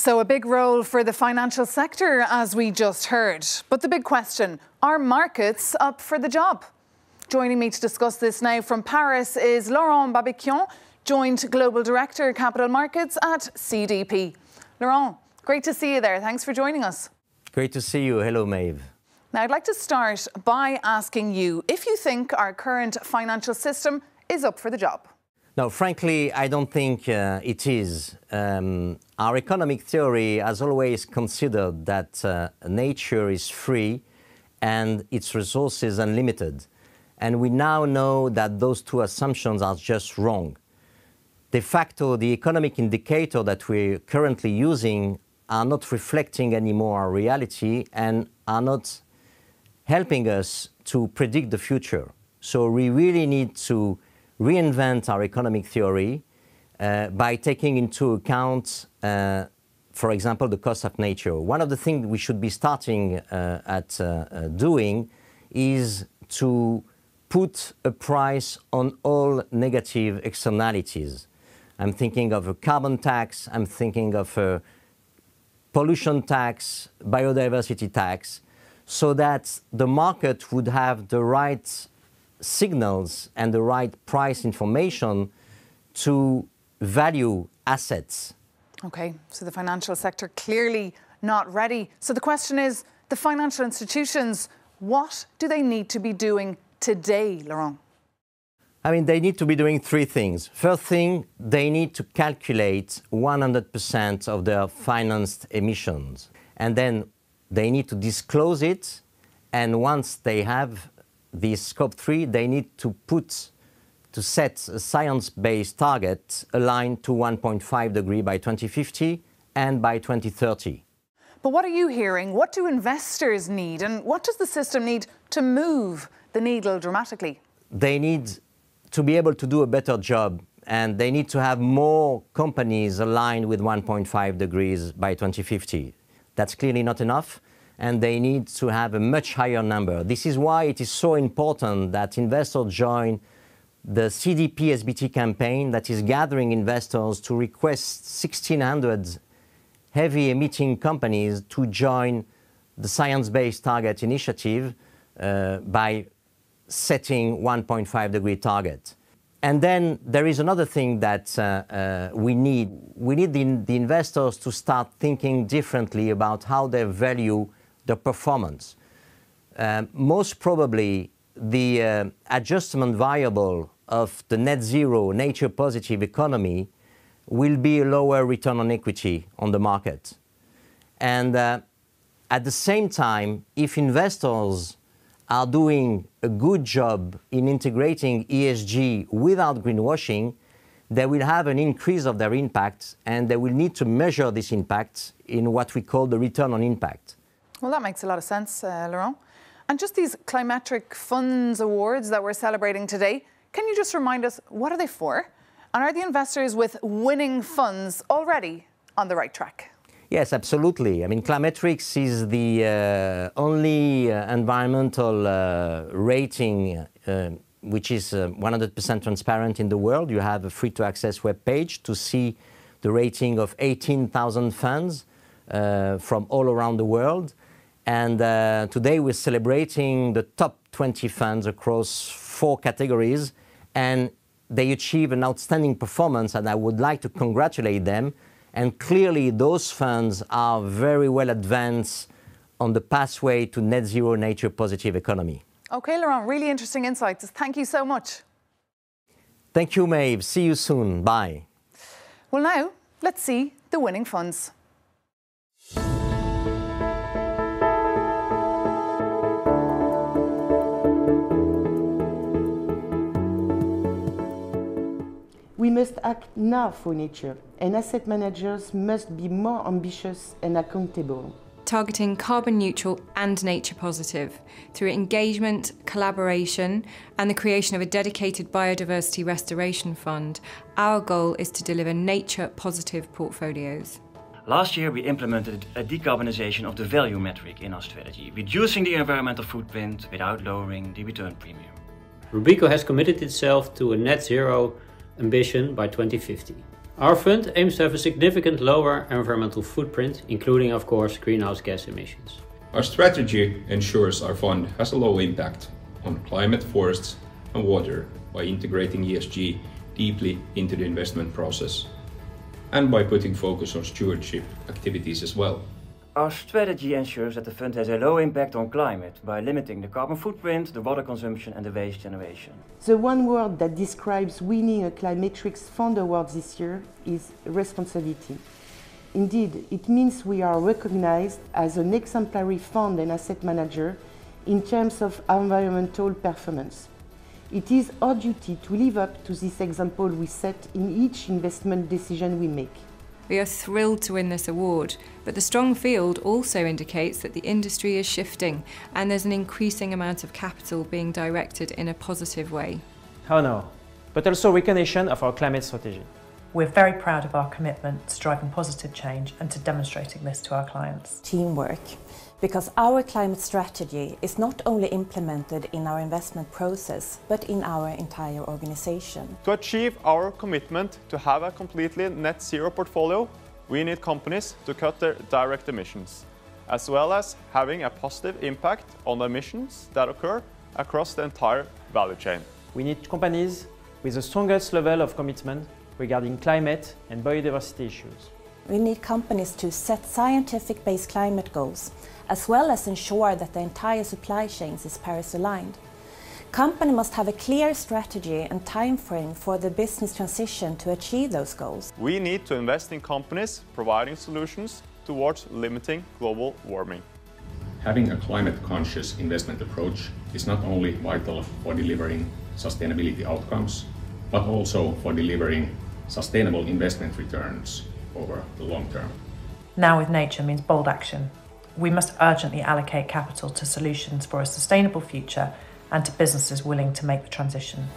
So a big role for the financial sector, as we just heard. But the big question, are markets up for the job? Joining me to discuss this now from Paris is Laurent Babikian, Joint Global Director, Capital Markets at CDP. Laurent, great to see you there. Thanks for joining us. Great to see you. Hello, Maeve. Now, I'd like to start by asking you if you think our current financial system is up for the job. No, frankly, I don't think it is. Our economic theory has always considered that nature is free and its resources unlimited. And we now know that those two assumptions are just wrong. De facto, the economic indicator that we're currently using are not reflecting anymore our reality and are not helping us to predict the future. So we really need to reinvent our economic theory by taking into account, for example, the cost of nature. One of the things we should be starting at doing is to put a price on all negative externalities. I'm thinking of a carbon tax, I'm thinking of a pollution tax, biodiversity tax, so that the market would have the right signals and the right price information to value assets. Okay, so the financial sector clearly not ready. So the question is, the financial institutions, what do they need to be doing today, Laurent? I mean, they need to be doing three things. First thing, they need to calculate 100% of their financed emissions. And then they need to disclose it. And once they have the scope 3, they need to set a science-based target aligned to 1.5 degree by 2050 and by 2030. But what are you hearing? What do investors need? And what does the system need to move the needle dramatically? They need to be able to do a better job, and they need to have more companies aligned with 1.5 degrees by 2050. That's clearly not enough, and they need to have a much higher number. This is why it is so important that investors join the CDP SBT campaign that is gathering investors to request 1,600 heavy emitting companies to join the Science-Based Target Initiative by setting 1.5 degree target. And then there is another thing that we need. We need the investors to start thinking differently about how they value their performance. Most probably, the adjustment variable of the net zero, nature positive economy will be a lower return on equity on the market. And at the same time, if investors are doing a good job in integrating ESG without greenwashing, they will have an increase of their impact, and they will need to measure this impact in what we call the return on impact. Well, that makes a lot of sense, Laurent. And just these Climetric Funds Awards that we're celebrating today, can you just remind us, what are they for? And are the investors with winning funds already on the right track? Yes, absolutely. I mean, Climetrics is the only environmental rating which is 100% transparent in the world. You have a free-to-access web page to see the rating of 18,000 funds from all around the world. And today we're celebrating the top 20 funds across 4 categories, and they achieve an outstanding performance, and I would like to congratulate them. And clearly, those funds are very well advanced on the pathway to net zero nature positive economy. Okay, Laurent, really interesting insights. Thank you so much. Thank you, Maeve. See you soon. Bye. Well, now, let's see the winning funds. We must act now for nature, and asset managers must be more ambitious and accountable. Targeting carbon neutral and nature positive through engagement, collaboration, and the creation of a dedicated biodiversity restoration fund, our goal is to deliver nature positive portfolios. Last year we implemented a decarbonization of the value metric in our strategy, reducing the environmental footprint without lowering the return premium. Robeco has committed itself to a net zero ambition by 2050. Our fund aims to have a significant lower environmental footprint, including, of course, greenhouse gas emissions. Our strategy ensures our fund has a low impact on climate, forests and water by integrating ESG deeply into the investment process and by putting focus on stewardship activities as well. Our strategy ensures that the fund has a low impact on climate by limiting the carbon footprint, the water consumption and the waste generation. The one word that describes winning a Climetrics Fund Award this year is responsibility. Indeed, it means we are recognized as an exemplary fund and asset manager in terms of environmental performance. It is our duty to live up to this example we set in each investment decision we make. We are thrilled to win this award, but the strong field also indicates that the industry is shifting and there's an increasing amount of capital being directed in a positive way. Honor, but also recognition of our climate strategy. We're very proud of our commitment to driving positive change and to demonstrating this to our clients. Teamwork, because our climate strategy is not only implemented in our investment process, but in our entire organization. To achieve our commitment to have a completely net zero portfolio, we need companies to cut their direct emissions, as well as having a positive impact on the emissions that occur across the entire value chain. We need companies with the strongest level of commitment regarding climate and biodiversity issues. We need companies to set scientific-based climate goals, as well as ensure that the entire supply chain is Paris-aligned. Companies must have a clear strategy and time frame for the business transition to achieve those goals. We need to invest in companies providing solutions towards limiting global warming. Having a climate-conscious investment approach is not only vital for delivering sustainability outcomes, but also for delivering sustainable investment returns over the long term. Now with nature means bold action. We must urgently allocate capital to solutions for a sustainable future and to businesses willing to make the transition.